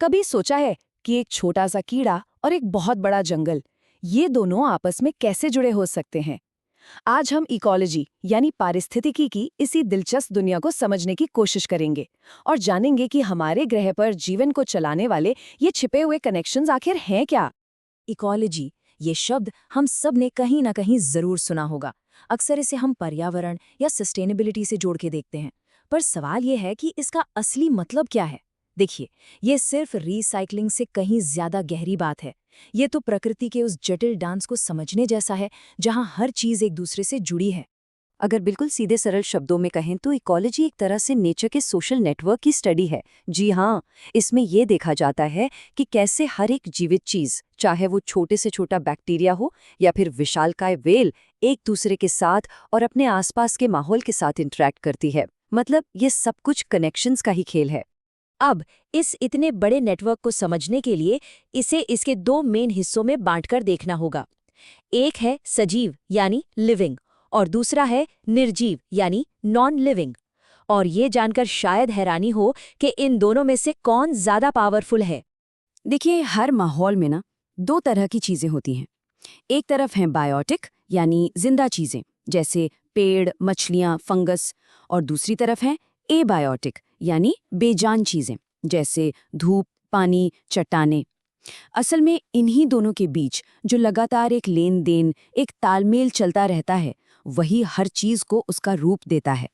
कभी सोचा है कि एक छोटा सा कीड़ा और एक बहुत बड़ा जंगल, ये दोनों आपस में कैसे जुड़े हो सकते हैं? आज हम इकोलॉजी यानी पारिस्थितिकी की इसी दिलचस्प दुनिया को समझने की कोशिश करेंगे और जानेंगे कि हमारे ग्रह पर जीवन को चलाने वाले ये छिपे हुए कनेक्शंस आखिर हैं क्या। इकोलॉजी, ये शब्द हम सब ने कहीं ना कहीं जरूर सुना होगा। अक्सर इसे हम पर्यावरण या सस्टेनेबिलिटी से जोड़ के देखते हैं। पर सवाल ये है कि इसका असली मतलब क्या है। देखिए, ये सिर्फ रिसाइकलिंग से कहीं ज्यादा गहरी बात है। ये तो प्रकृति के उस जटिल डांस को समझने जैसा है, जहां हर चीज एक दूसरे से जुड़ी है। अगर बिल्कुल सीधे सरल शब्दों में कहें तो इकोलॉजी एक तरह से नेचर के सोशल नेटवर्क की स्टडी है। जी हाँ, इसमें ये देखा जाता है कि कैसे हर एक जीवित चीज, चाहे वो छोटे से छोटा बैक्टीरिया हो या फिर विशालकाय व्हेल, एक दूसरे के साथ और अपने आसपास के माहौल के साथ इंटरेक्ट करती है। मतलब ये सब कुछ कनेक्शंस का ही खेल है। अब इस इतने बड़े नेटवर्क को समझने के लिए इसे इसके दो मेन हिस्सों में बांटकर देखना होगा। एक है सजीव यानी लिविंग, और दूसरा है निर्जीव यानी नॉन लिविंग। और ये जानकर शायद हैरानी हो कि इन दोनों में से कौन ज्यादा पावरफुल है। देखिए, हर माहौल में ना दो तरह की चीजें होती हैं। एक तरफ हैं बायोटिक यानी जिंदा चीजें, जैसे पेड़, मछलियां, फंगस। और दूसरी तरफ हैं एबायोटिक यानी बेजान चीजें, जैसे धूप, पानी, चट्टानें। असल में इन्हीं दोनों के बीच जो लगातार एक लेन देन, एक तालमेल चलता रहता है, वही हर चीज को उसका रूप देता है।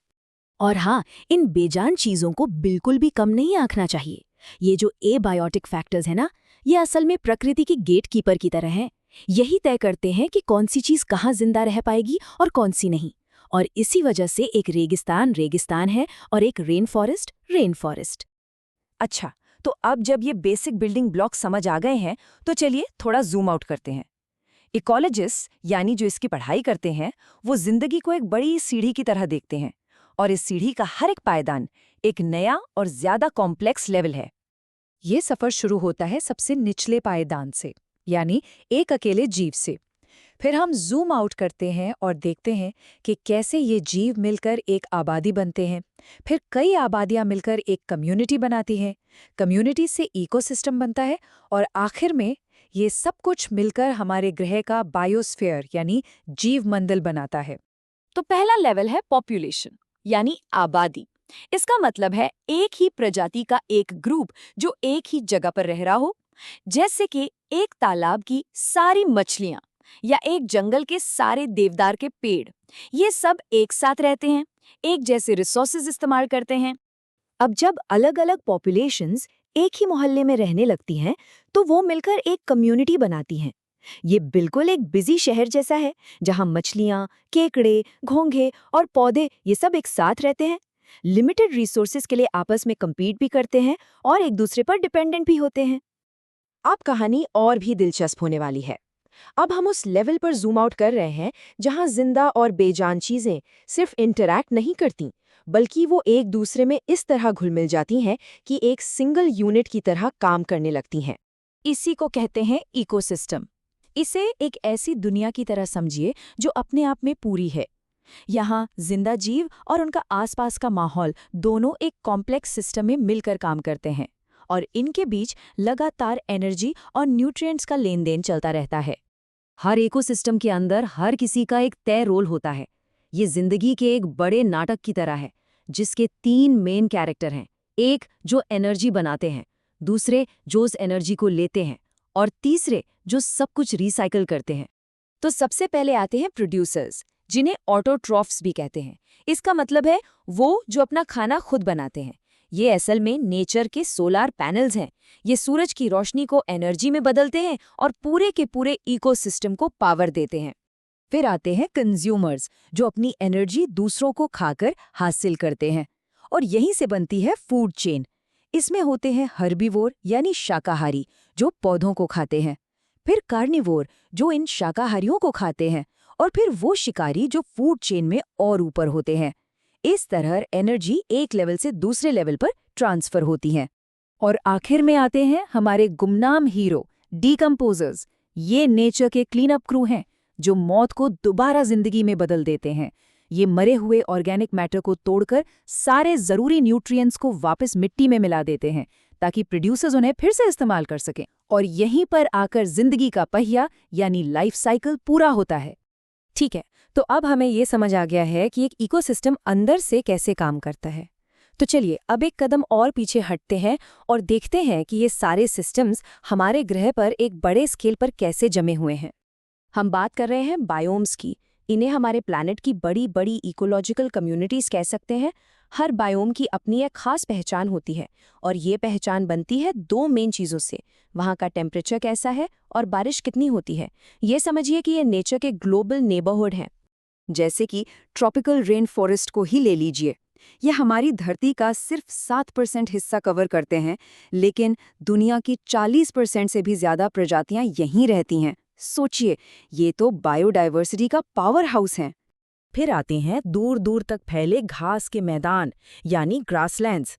और हाँ, इन बेजान चीजों को बिल्कुल भी कम नहीं आंकना चाहिए। ये जो एबायोटिक फैक्टर्स है ना, ये असल में प्रकृति की गेटकीपर की तरह हैं। यही तय करते हैं कि कौन सी चीज कहाँ जिंदा रह पाएगी और कौन सी नहीं। और इसी वजह से एक रेगिस्तान रेगिस्तान है और एक रेन फॉरेस्ट। अच्छा, तो अब जब ये बेसिक बिल्डिंग ब्लॉक समझ आ गए हैं, तो चलिए थोड़ा जूम आउट करते हैं। इकोलॉजिस्ट यानी जो इसकी पढ़ाई करते हैं, वो जिंदगी को एक बड़ी सीढ़ी की तरह देखते हैं, और इस सीढ़ी का हर एक पायदान एक नया और ज्यादा कॉम्प्लेक्स लेवल है। ये सफर शुरू होता है सबसे निचले पायदान से, यानी एक अकेले जीव से। फिर हम जूम आउट करते हैं और देखते हैं कि कैसे ये जीव मिलकर एक आबादी बनते हैं। फिर कई आबादियां मिलकर एक कम्युनिटी बनाती हैं। कम्युनिटी से इकोसिस्टम बनता है, और आखिर में ये सब कुछ मिलकर हमारे ग्रह का बायोस्फीयर यानी जीव मंडल बनाता है। तो पहला लेवल है पॉपुलेशन यानी आबादी। इसका मतलब है एक ही प्रजाति का एक ग्रुप जो एक ही जगह पर रह रहा हो। जैसे कि एक तालाब की सारी मछलियां या एक जंगल के सारे देवदार के पेड़, ये सब एक साथ रहते हैं, एक जैसे रिसोर्सेज इस्तेमाल करते हैं। अब जब अलग अलग पॉपुलेशंस एक ही मोहल्ले में रहने लगती हैं, तो वो मिलकर एक कम्युनिटी बनाती हैं। ये बिल्कुल एक बिजी शहर जैसा है, जहां मछलियां, केकड़े, घोंघे और पौधे ये सब एक साथ रहते हैं। लिमिटेड रिसोर्सेज के लिए आपस में compete भी करते हैं और एक दूसरे पर डिपेंडेंट भी होते हैं। अब कहानी और भी दिलचस्प होने वाली है। अब हम उस लेवल पर जूम आउट कर रहे हैं जहां जिंदा और बेजान चीजें सिर्फ इंटरैक्ट नहीं करती, बल्कि वो एक दूसरे में इस तरह घुल मिल जाती हैं कि एक सिंगल यूनिट की तरह काम करने लगती हैं। इसी को कहते हैं इकोसिस्टम। इसे एक ऐसी दुनिया की तरह समझिए जो अपने आप में पूरी है। यहाँ जिंदा जीव और उनका आसपास का माहौल दोनों एक कॉम्प्लेक्स सिस्टम में मिलकर काम करते हैं, और इनके बीच लगातार एनर्जी और न्यूट्रिएंट्स का लेन देन चलता रहता है। हर इकोसिस्टम के अंदर हर किसी का एक तय रोल होता है। ये जिंदगी के एक बड़े नाटक की तरह है, जिसके तीन मेन कैरेक्टर हैं। एक जो एनर्जी बनाते हैं, दूसरे जो उस एनर्जी को लेते हैं, और तीसरे जो सब कुछ रिसाइकल करते हैं। तो सबसे पहले आते हैं प्रोड्यूसर्स, जिन्हें ऑटोट्रॉफ्स भी कहते हैं। इसका मतलब है वो जो अपना खाना खुद बनाते हैं। ये असल में नेचर के सोलार पैनल्स हैं। ये सूरज की रोशनी को एनर्जी में बदलते हैं और पूरे के पूरे इकोसिस्टम को पावर देते हैं। फिर आते हैं कंज्यूमर्स, जो अपनी एनर्जी दूसरों को खाकर हासिल करते हैं, और यहीं से बनती है फूड चेन। इसमें होते हैं हर्बीवोर यानी शाकाहारी, जो पौधों को खाते हैं। फिर कार्निवोर, जो इन शाकाहारियों को खाते हैं। और फिर वो शिकारी जो फूड चेन में और ऊपर होते हैं। इस तरह एनर्जी एक लेवल से दूसरे लेवल पर ट्रांसफर होती है। और आखिर में आते हैं हमारे गुमनाम हीरो, डीकम्पोजर्स। ये नेचर के क्लीन अप क्रू हैं, जो मौत को दोबारा जिंदगी में बदल देते हैं। ये मरे हुए ऑर्गेनिक मैटर को तोड़कर सारे जरूरी न्यूट्रिएंट्स को वापस मिट्टी में मिला देते हैं, ताकि प्रोड्यूसर्स उन्हें फिर से इस्तेमाल कर सकें। और यहीं पर आकर जिंदगी का पहिया यानी लाइफ साइकिल पूरा होता है। ठीक है, तो अब हमें ये समझ आ गया है कि एक इकोसिस्टम अंदर से कैसे काम करता है। तो चलिए अब एक कदम और पीछे हटते हैं और देखते हैं कि ये सारे सिस्टम्स हमारे ग्रह पर एक बड़े स्केल पर कैसे जमे हुए हैं। हम बात कर रहे हैं बायोम्स की। इन्हें हमारे प्लैनेट की बड़ी बड़ी इकोलॉजिकल कम्युनिटीज कह सकते हैं। हर बायोम की अपनी एक खास पहचान होती है और ये पहचान बनती है दो मेन चीज़ों से, वहाँ का टेम्परेचर कैसा है और बारिश कितनी होती है। ये समझिए कि ये नेचर के ग्लोबल नेबरहुड हैं। जैसे कि ट्रॉपिकल रेन फॉरेस्ट को ही ले लीजिए। ये हमारी धरती का सिर्फ 7% हिस्सा कवर करते हैं, लेकिन दुनिया की 40% से भी ज़्यादा प्रजातियां यहीं रहती हैं। सोचिए, ये तो बायोडायवर्सिटी का पावर हाउस हैं। फिर आते हैं दूर दूर तक फैले घास के मैदान यानी ग्रासलैंड्स।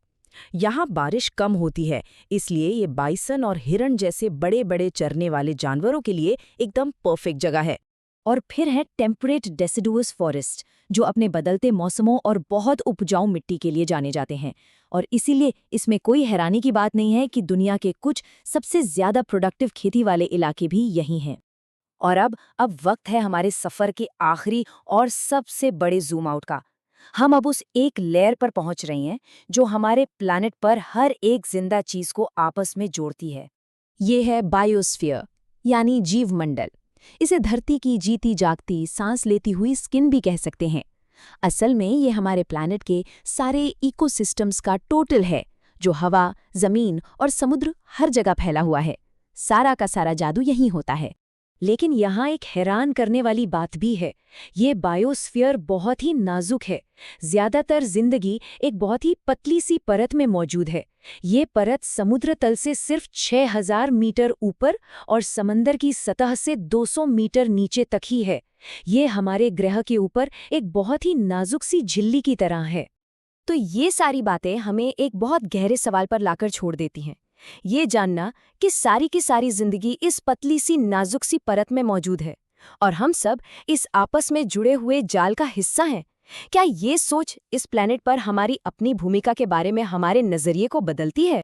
यहाँ बारिश कम होती है, इसलिए ये बाइसन और हिरण जैसे बड़े बड़े चरने वाले जानवरों के लिए एकदम परफेक्ट जगह है। और फिर है टेम्परेट डेसिडुअस फॉरेस्ट, जो अपने बदलते मौसमों और बहुत उपजाऊ मिट्टी के लिए जाने जाते हैं। और इसीलिए इसमें कोई हैरानी की बात नहीं है कि दुनिया के कुछ सबसे ज़्यादा प्रोडक्टिव खेती वाले इलाके भी यही हैं। और अब वक्त है हमारे सफ़र के आखिरी और सबसे बड़े जूम आउट का। हम अब उस एक लेयर पर पहुंच रहे हैं जो हमारे प्लैनेट पर हर एक जिंदा चीज को आपस में जोड़ती है। ये है बायोस्फीयर यानी जीवमंडल। इसे धरती की जीती जागती सांस लेती हुई स्किन भी कह सकते हैं। असल में ये हमारे प्लैनेट के सारे इकोसिस्टम्स का टोटल है, जो हवा, जमीन और समुद्र हर जगह फैला हुआ है। सारा का सारा जादू यहीं होता है। लेकिन यहाँ एक हैरान करने वाली बात भी है। ये बायोस्फीयर बहुत ही नाजुक है। ज्यादातर जिंदगी एक बहुत ही पतली सी परत में मौजूद है। ये परत समुद्र तल से सिर्फ 6000 मीटर ऊपर और समंदर की सतह से 200 मीटर नीचे तक ही है। ये हमारे ग्रह के ऊपर एक बहुत ही नाजुक सी झिल्ली की तरह है। तो ये सारी बातें हमें एक बहुत गहरे सवाल पर लाकर छोड़ देती हैं। ये जानना कि सारी की सारी जिंदगी इस पतली सी नाजुक सी परत में मौजूद है और हम सब इस आपस में जुड़े हुए जाल का हिस्सा हैं। क्या ये सोच इस प्लैनेट पर हमारी अपनी भूमिका के बारे में हमारे नजरिए को बदलती है?